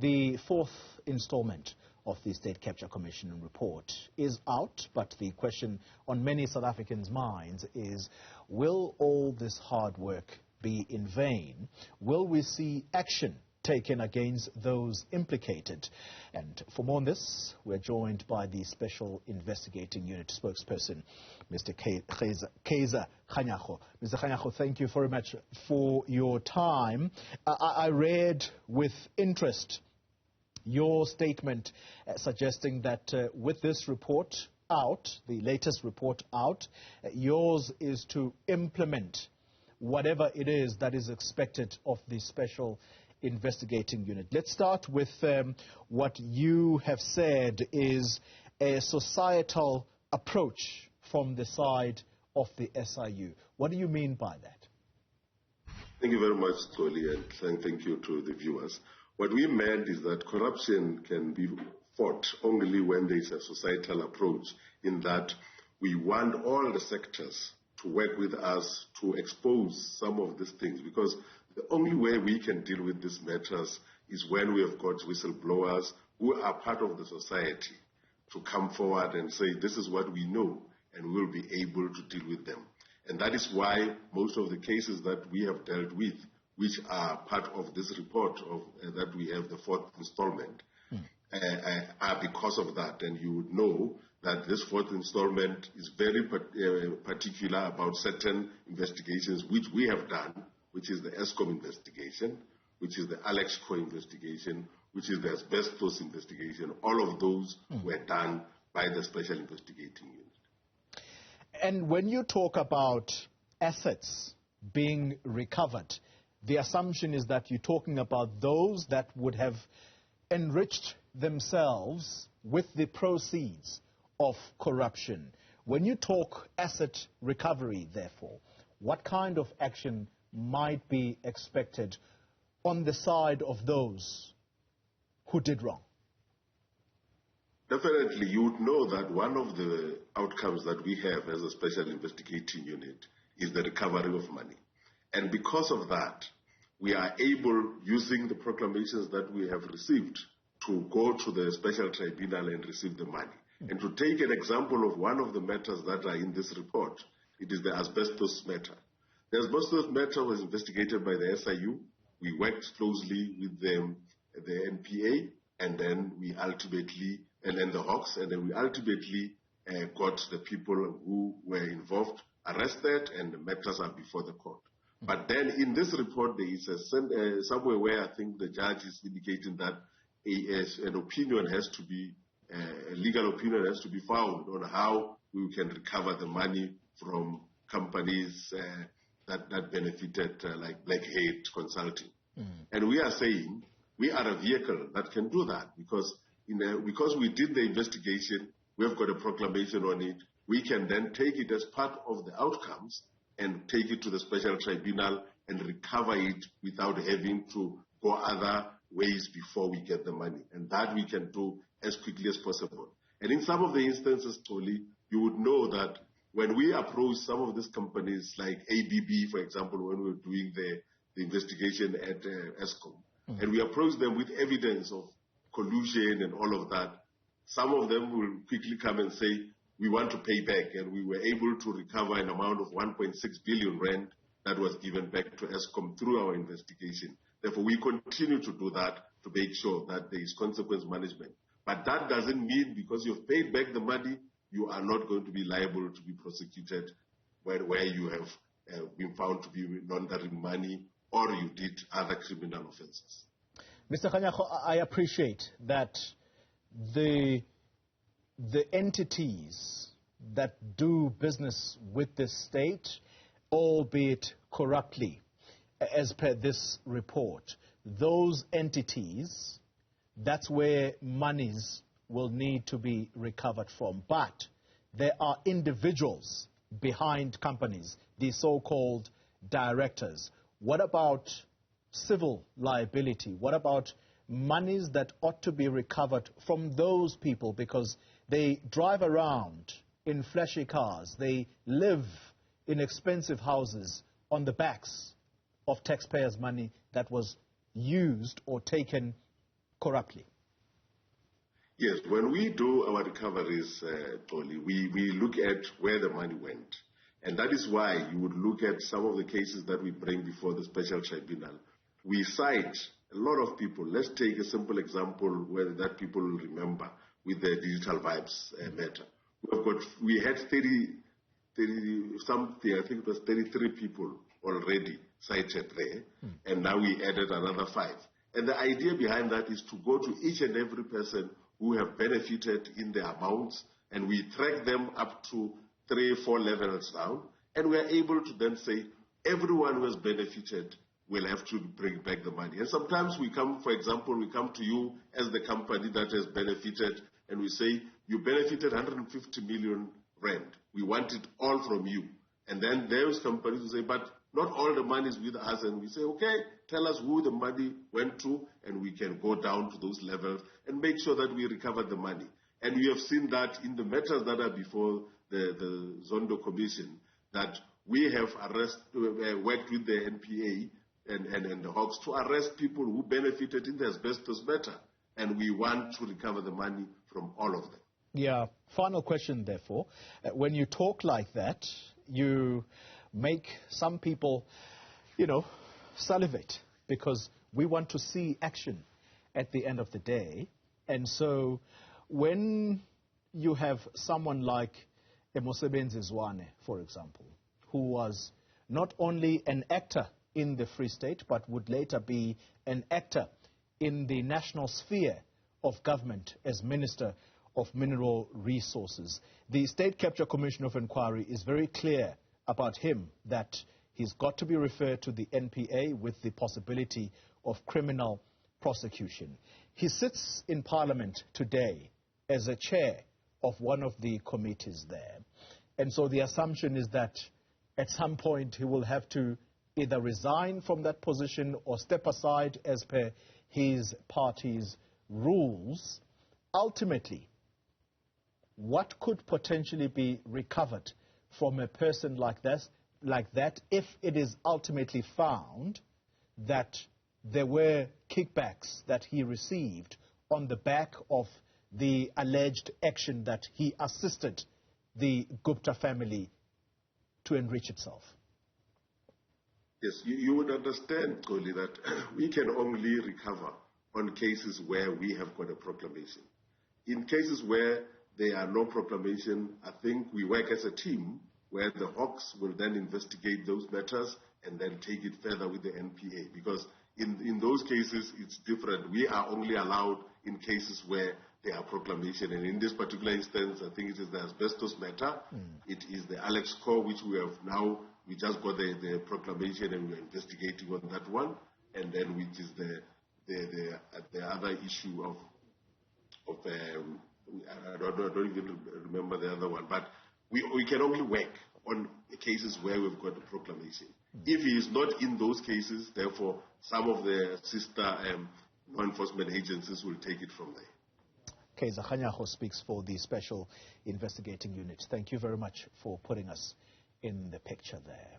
The fourth installment of the State Capture Commission report is out, but the question on many South Africans' minds is, will all this hard work be in vain? Will we see action taken against those implicated? And for more on this, we're joined by the Special Investigating Unit spokesperson, Mr. Kaizer Kganyago. Mr. Kganyago, thank you very much for your time. I read with interest your statement suggesting that with this report out, the latest report out, yours is to implement whatever it is that is expected of the Special Investigating Unit. Let's start with what you have said is a societal approach from the side of the SIU. What do you mean by that? Thank you very much, Toli, and thank you to the viewers. What we meant is that corruption can be fought only when there is a societal approach, in that we want all the sectors to work with us to expose some of these things, because the only way we can deal with these matters is when we have got whistleblowers who are part of the society to come forward and say, this is what we know, and we'll be able to deal with them. And that is why most of the cases that we have dealt with, which are part of this report that we have, the fourth installment, are because of that. And you would know that this fourth installment is very particular about certain investigations which we have done, which is the ESCOM investigation, which is the Alexco investigation, which is the asbestos investigation. All of those were done by the Special Investigating Unit. And when you talk about assets being recovered, the assumption is that you're talking about those that would have enriched themselves with the proceeds of corruption. When you talk asset recovery, therefore, what kind of action might be expected on the side of those who did wrong? Definitely, you would know that one of the outcomes that we have as a Special Investigating Unit is the recovery of money. And because of that, we are able, using the proclamations that we have received, to go to the special tribunal and receive the money. And to take an example of one of the matters that are in this report, it is the asbestos matter. The asbestos matter was investigated by the SIU. We worked closely with the NPA, and then we ultimately, and then the Hawks, and then we ultimately got the people who were involved arrested, and the matters are before the court. But then in this report, there is somewhere where I think the judge is indicating that an opinion has to be, a legal opinion has to be found on how we can recover the money from companies that benefited, like Blackhead Consulting. And we are saying we are a vehicle that can do that, because because we did the investigation, we have got a proclamation on it. We can then take it as part of the outcomes and take it to the special tribunal and recover it without having to go other ways before we get the money. And that we can do as quickly as possible. And in some of the instances, Toli, you would know that when we approach some of these companies, like ABB, for example, when we were doing the investigation at ESCOM, and we approach them with evidence of collusion and all of that, some of them will quickly come and say, we want to pay back, and we were able to recover an amount of 1.6 billion rand that was given back to ESCOM through our investigation. Therefore, we continue to do that to make sure that there is consequence management. But that doesn't mean because you've paid back the money, you are not going to be liable to be prosecuted where you have been found to be laundering money or you did other criminal offenses. Mr. Kganyago, I appreciate that the entities that do business with the state, albeit corruptly, as per this report, those entities, that's where monies will need to be recovered from. But there are individuals behind companies, the so-called directors. What about civil liability? What about monies that ought to be recovered from those people, because they drive around in flashy cars, they live in expensive houses on the backs of taxpayers' money that was used or taken corruptly? Yes, when we do our recoveries, Toli, we look at where the money went. And that is why you would look at some of the cases that we bring before the special tribunal. We cite a lot of people. Let's take a simple example where that people will remember with the digital vibes matter. We had 30 something, I think it was 33 people already cited there, and now we added another 5. And the idea behind that is to go to each and every person who have benefited in the amounts, and we track them up to 3, 4 levels down, and we are able to then say everyone who has benefited will have to bring back the money. And sometimes we come, for example, we come to you as the company that has benefited, and we say, you benefited 150 million rand. We want it all from you. And then those companies will say, but not all the money is with us. And we say, okay, tell us who the money went to, and we can go down to those levels and make sure that we recover the money. And we have seen that in the matters that are before the Zondo Commission, that we have worked with the NPA and the Hawks to arrest people who benefited in the asbestos matter. And we want to recover the money from all of them. Yeah. Final question, therefore. When you talk like that, you make some people, salivate, because we want to see action at the end of the day. And so when you have someone like Mosebenzi Zwane, for example, who was not only an actor in the Free State, but would later be an actor in the national sphere of government as Minister of Mineral Resources. The State Capture Commission of Inquiry is very clear about him, that he's got to be referred to the NPA with the possibility of criminal prosecution. He sits in Parliament today as a chair of one of the committees there. And so the assumption is that at some point he will have to either resign from that position or step aside as per his party's rules. Ultimately, what could potentially be recovered from a person like that if it is ultimately found that there were kickbacks that he received on the back of the alleged action that he assisted the Gupta family to enrich itself? Yes, you would understand, Koli, that we can only recover on cases where we have got a proclamation. In cases where there are no proclamation, I think we work as a team where the Hawks will then investigate those matters and then take it further with the NPA. Because in those cases, it's different. We are only allowed in cases where there are proclamation. And in this particular instance, I think it is the asbestos matter. It is the Alex Core, which we have now, we just got the proclamation and we're investigating on that one. And then which is the other issue of I don't even remember the other one. But we can only work on the cases where we've got the proclamation. If he is not in those cases, therefore, some of the sister law enforcement agencies will take it from there. Kaizer Kganyago speaks for the Special Investigating Unit. Thank you very much for putting us in the picture there.